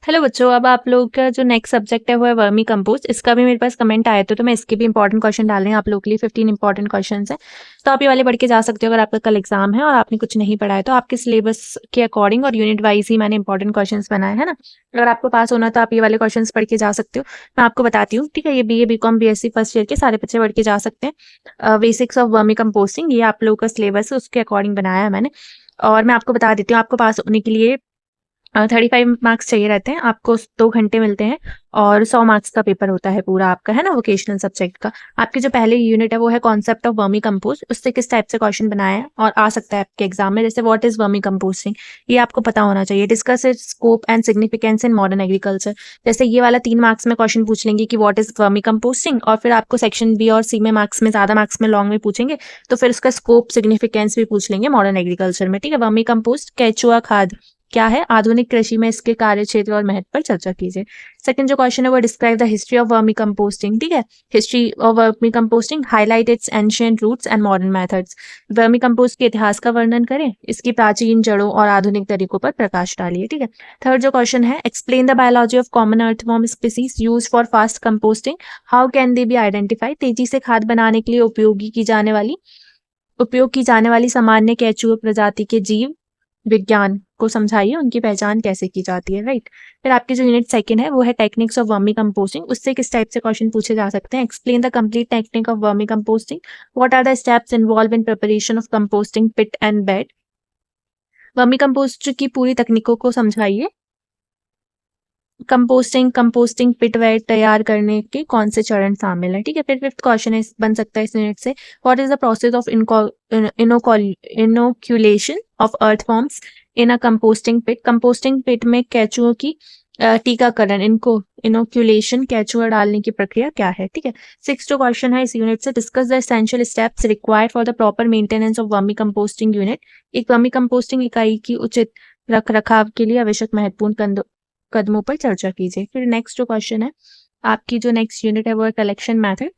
Hello बच्चों, अब आप लोग का जो नेक्स्ट सब्जेक्ट है वो है वर्मी कंपोस्ट। इसका भी मेरे पास कमेंट आए थे तो मैं इसके भी इंपॉर्टेंट क्वेश्चन डाल रही हूँ आप लोग के लिए। 15 इंपॉर्टेंट क्वेश्चंस हैं, तो आप ये वाले पढ़ के जा सकते हो अगर आपका कल एग्जाम है और आपने कुछ नहीं पढ़ा है तो। आपके सिलेबस के अकॉर्डिंग और यूनिट वाइज ही मैंने इंपॉर्टेंट क्वेश्चन बनाए हैं ना। अगर आपको पास होना तो आप ये वाले क्वेश्चन पढ़ के जा सकते हो। मैं आपको बताती हूँ, ठीक है। ये BA BCom BSc first year के सारे बच्चे पढ़ के जा सकते हैं। बेसिक्स ऑफ वर्मी कंपोस्टिंग, ये आप लोगों का सिलेबस है, उसके अकॉर्डिंग बनाया है मैंने। और मैं आपको बता देती हूँ, आपको पास होने के लिए 35 मार्क्स चाहिए रहते हैं आपको, 2 घंटे मिलते हैं और 100 मार्क्स का पेपर होता है पूरा आपका, है ना, वोकेशनल सब्जेक्ट का। आपकी जो पहले यूनिट है वो है कॉन्सेप्ट ऑफ वर्मी कंपोस्ट। उससे किस टाइप से क्वेश्चन बनाया है और आ सकता है आपके एग्जाम में, जैसे व्हाट इज वर्मी कंपोस्टिंग, ये आपको पता होना चाहिए। Discuss it's scope and significance in modern agriculture, जैसे ये वाला 3 मार्क्स में क्वेश्चन पूछ लेंगे कि व्हाट इज वर्मी कंपोस्टिंग, और फिर आपको सेक्शन बी और सी में मार्क्स में, ज्यादा मार्क्स में लॉन्ग में पूछेंगे तो फिर उसका स्कोप सिग्निफिकेंस भी पूछ लेंगे मॉडर्न एग्रीकल्चर में, ठीक है। वर्मी कंपोस्ट केचुआ खाद क्या है, आधुनिक कृषि में इसके कार्य क्षेत्र और महत्व पर चर्चा कीजिए। सेकंड जो क्वेश्चन है वो describe the history of vermicomposting, ठीक है। History of vermicomposting, highlight its ancient roots and modern methods. Vermicompost के इतिहास का वर्णन करें, इसकी प्राचीन जड़ों और आधुनिक तरीकों पर प्रकाश डालिए, ठीक है। थर्ड जो क्वेश्चन है, explain the biology of common earthworm species used for fast composting, how can they B identify, तेजी से खाद बनाने के लिए उपयोग की जाने वाली सामान्य केचुआ प्रजाति के जीव विज्ञान को समझाइए, उनकी पहचान कैसे की जाती है, राइट। फिर आपकी जो यूनिट सेकंड है वो है टेक्निक्स ऑफ वर्मी कंपोस्टिंग। उससे किस टाइप से क्वेश्चन पूछे जा सकते हैं, explain the complete technique of vermicomposting, what are the steps involve in preparation of composting pit and bed. Vermicompost की पूरी तकनीकों को समझाइए। कंपोस्टिंग पिट वेट तैयार करने के कौन से चरण शामिल है, ठीक है। फिर फिफ्थ क्वेश्चन है, बन सकता है इस यूनिट से, what is the process of inoculation of earthworms in a composting pit. Composting pit में केचुओं की टीकाकरण, इनको इनोक्यूलेशन, केचुआ डालने की प्रक्रिया क्या है, ठीक है। सिक्स जो क्वेश्चन है इस यूनिट से, discuss the essential steps required for the proper maintenance of vermi composting unit. एक वर्मी कंपोस्टिंग इकाई की उचित रख रखाव के लिए आवश्यक महत्वपूर्ण कदमों पर चर्चा कीजिए। फिर नेक्स्ट जो क्वेश्चन है, आपकी जो नेक्स्ट यूनिट है वो है कलेक्शन मेथड।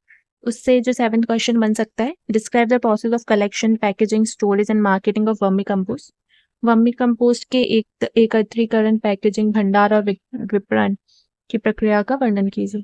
उससे जो 7th क्वेश्चन बन सकता है, describe the process of collection, packaging, storage and marketing of vermi compost. Vermi compost के एकत्रीकरण, पैकेजिंग, भंडार और विपणन की प्रक्रिया का वर्णन कीजिए।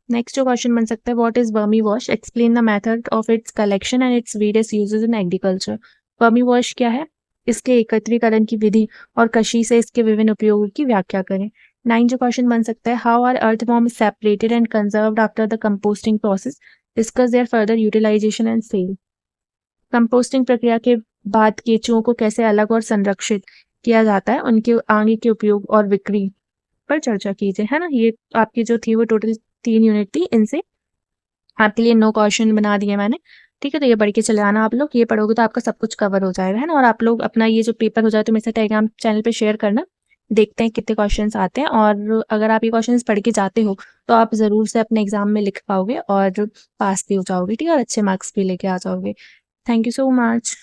नेक्स्ट जो क्वेश्चन बन सकता है, what is vermi wash, explain the method of its collection and its various uses in agriculture. Vermi wash क्या है, इसके एकत्रीकरण की विधि और कृषि से इसके विभिन्न उपयोगों की व्याख्या करें। 9 जो क्वेश्चन बन सकता है, how are earthworm separated and conserved after the composting process, discuss their further utilization and sale. Composting प्रक्रिया के बाद केचुओं को कैसे अलग और संरक्षित किया जाता है, उनके आगे के उपयोग और बिक्री पर चर्चा कीजिए, है ना। ये आपकी जो थी वो टोटल 3 यूनिट थी, इनसे आपके लिए 9 क्वेश्चन बना दिए मैंने, ठीक है। तो ये पढ़ के चले आना आप लोग, ये पढ़ोगे तो आपका सब कुछ कवर हो जाएगा, है ना। और आप लोग अपना ये जो पेपर हो जाए तो मेरे साथ टेलीग्राम चैनल पे शेयर करना, देखते हैं कितने क्वेश्चंस आते हैं। और अगर आप ये क्वेश्चंस पढ़ के जाते हो तो आप ज़रूर से अपने एग्जाम में लिख पाओगे और पास भी हो जाओगे, ठीक है, और अच्छे मार्क्स भी लेके आ जाओगे। Thank you so much.